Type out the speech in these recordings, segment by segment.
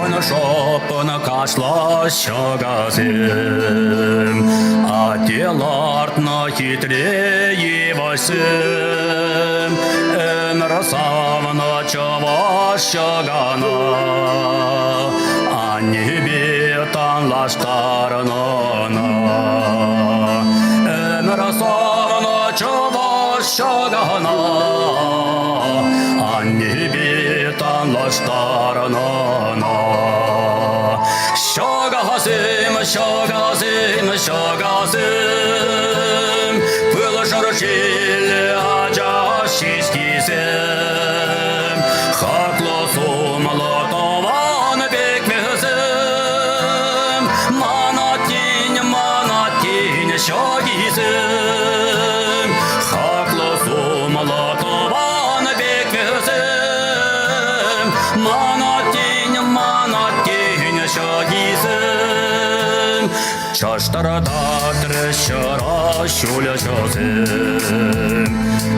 Шопын кашлащагазым, а телартно хитрее восым, росавно чаващагана, а небетан лаштарнона. Росавно чаващагана, а небетан лаштарнона. Şagazım, şagazım, şagazım, pılışır çile aca şişkizim, haklı sumlu tavan bekmezim, manatin, şagizim, haklı sumlu tavan bekmezim, manatin, şagizim, çaştarada trışıra şulaşazım,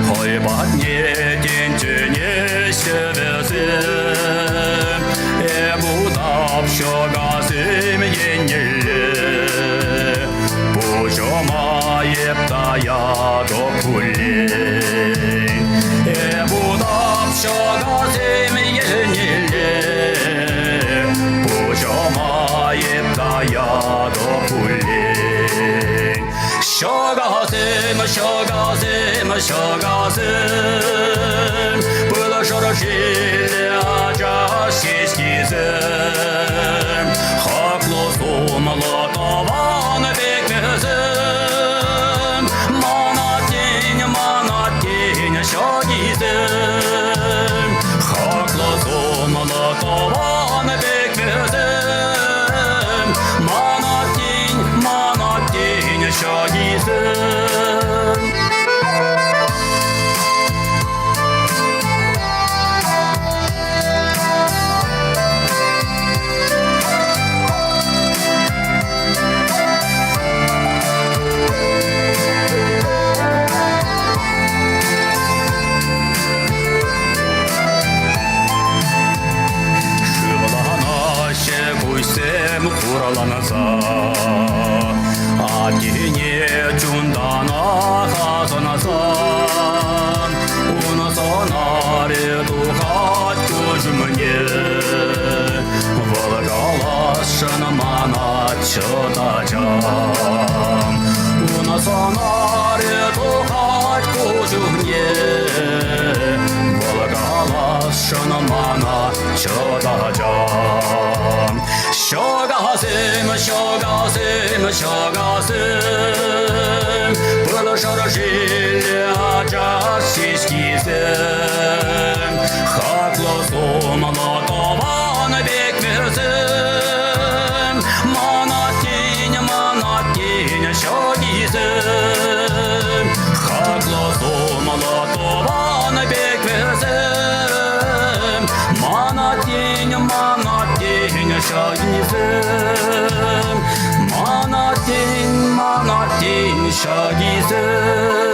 haybat niyetin tüne şevezim, budap şagazım yenili, bu jomayip daya dokulin, budap şagazım yenili, ya dokulin. Şagazım, şagazım, şagazım, pılışır çile aca şişkizim, haklı sumlu tavan bekmezim, manatin, şagizim, haklı sumlu tavan bekmezim, manatin, şagizim. Kuralanasa, adine cundana hazanasa, una sonare duhat kujumne, valgalashan manat çatacam, una sonare duhat kujumne, valgalashan manat çatacam. Şagazım, şagazım, şagazım, pılışır çile aca şişkizim, haklı sumlu tavan bekmezim, manatin, şagizim, haklı sumlu tavan bekmezim, manatin, şagizim, manatin, şagizim.